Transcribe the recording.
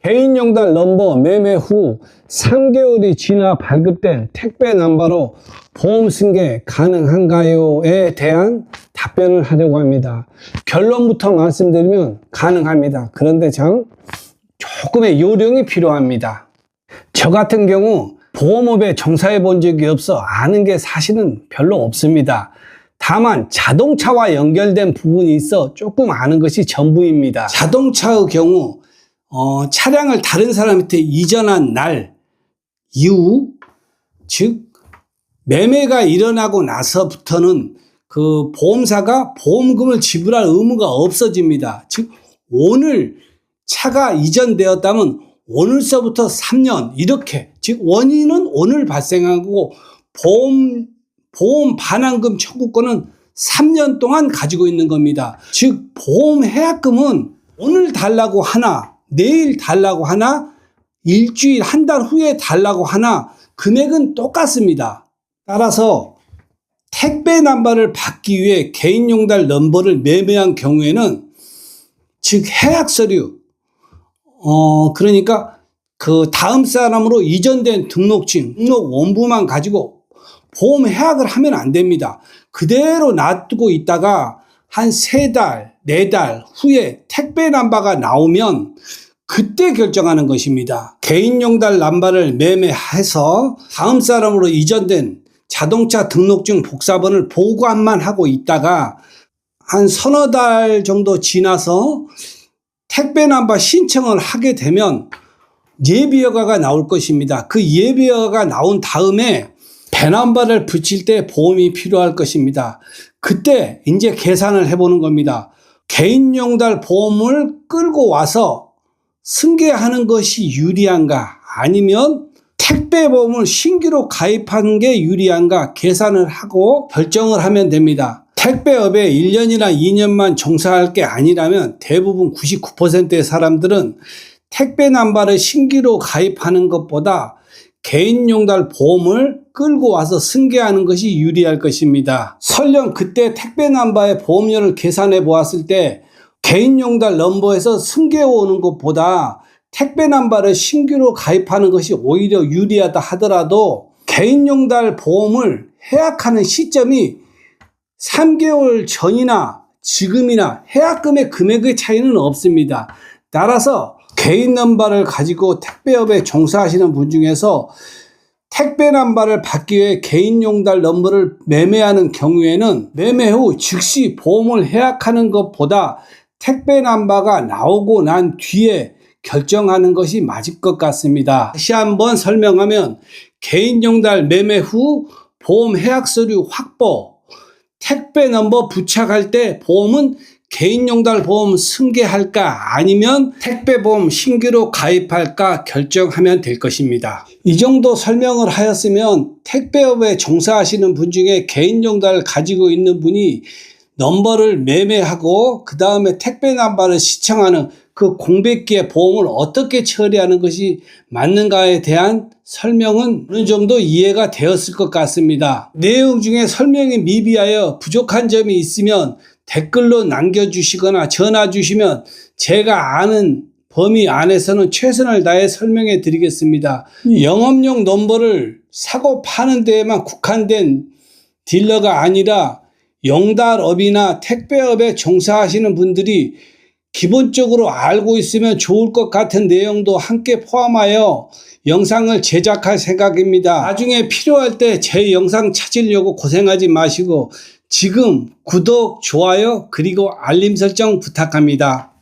개인용달 넘버 매매 후 3개월이 지나 발급된 택배 넘버로 보험 승계 가능한가요?에 대한 답변을 하려고 합니다. 결론부터 말씀드리면 가능합니다. 그런데 조금의 요령이 필요합니다. 저 같은 경우 보험업에 종사해 본 적이 없어 아는 게 사실은 별로 없습니다. 다만 자동차와 연결된 부분이 있어 조금 아는 것이 전부입니다. 자동차의 경우 차량을 다른 사람한테 이전한 날 이후, 즉 매매가 일어나고 나서부터는 그 보험사가 보험금을 지불할 의무가 없어집니다. 즉 오늘 차가 이전되었다면 오늘서부터 3년 이렇게, 즉 원인은 오늘 발생하고 보험 반환금 청구권은 3년 동안 가지고 있는 겁니다. 즉 보험 해약금은 오늘 달라고 하나, 내일 달라고 하나, 일주일, 한 달 후에 달라고 하나 금액은 똑같습니다. 따라서 택배 넘버를 받기 위해 개인용달 넘버를 매매한 경우에는, 즉 해약 서류, 그러니까 그 다음 사람으로 이전된 등록증, 등록 원부만 가지고 보험 해약을 하면 안 됩니다. 그대로 놔두고 있다가 한 3달, 4달 후에 택배 넘버가 나오면 그때 결정하는 것입니다. 개인용달 넘버를 매매해서 다음 사람으로 이전된 자동차 등록증 복사본을 보관만 하고 있다가 한 서너 달 정도 지나서 택배 넘버 신청을 하게 되면 예비허가가 나올 것입니다. 그 예비허가가 나온 다음에 배넘버를 붙일 때 보험이 필요할 것입니다. 그때 이제 계산을 해보는 겁니다. 개인용달 보험을 끌고 와서 승계하는 것이 유리한가, 아니면 택배보험을 신규로 가입하는 게 유리한가 계산을 하고 결정을 하면 됩니다. 택배업에 1년이나 2년만 종사할 게 아니라면 대부분 99%의 사람들은 택배 넘버를 신규로 가입하는 것보다 개인용달 보험을 끌고 와서 승계하는 것이 유리할 것입니다. 설령 그때 택배 넘버의 보험료를 계산해 보았을 때 개인용달 넘버에서 승계 오는 것보다 택배 넘버를 신규로 가입하는 것이 오히려 유리하다 하더라도 개인용달 보험을 해약하는 시점이 3개월 전이나 지금이나 해약금의 금액의 차이는 없습니다. 따라서 개인 넘버를 가지고 택배업에 종사하시는 분 중에서 택배 넘버를 받기 위해 개인용달 넘버를 매매하는 경우에는 매매 후 즉시 보험을 해약하는 것보다 택배 넘버가 나오고 난 뒤에 결정하는 것이 맞을 것 같습니다. 다시 한번 설명하면 개인용달 매매 후 보험 해약 서류 확보, 택배 넘버 부착할 때 보험은 개인용달 보험 승계할까 아니면 택배보험 신규로 가입할까 결정하면 될 것입니다. 이 정도 설명을 하였으면 택배업에 종사하시는 분 중에 개인용달을 가지고 있는 분이 넘버를 매매하고 그 다음에 택배 넘버를 시청하는 그 공백기의 보험을 어떻게 처리하는 것이 맞는가에 대한 설명은 어느 정도 이해가 되었을 것 같습니다. 내용 중에 설명이 미비하여 부족한 점이 있으면 댓글로 남겨주시거나 전화 주시면 제가 아는 범위 안에서는 최선을 다해 설명해 드리겠습니다. 영업용 넘버를 사고 파는 데에만 국한된 딜러가 아니라 용달업이나 택배업에 종사하시는 분들이 기본적으로 알고 있으면 좋을 것 같은 내용도 함께 포함하여 영상을 제작할 생각입니다. 나중에 필요할 때 제 영상 찾으려고 고생하지 마시고 지금 구독, 좋아요, 그리고 알림 설정 부탁합니다.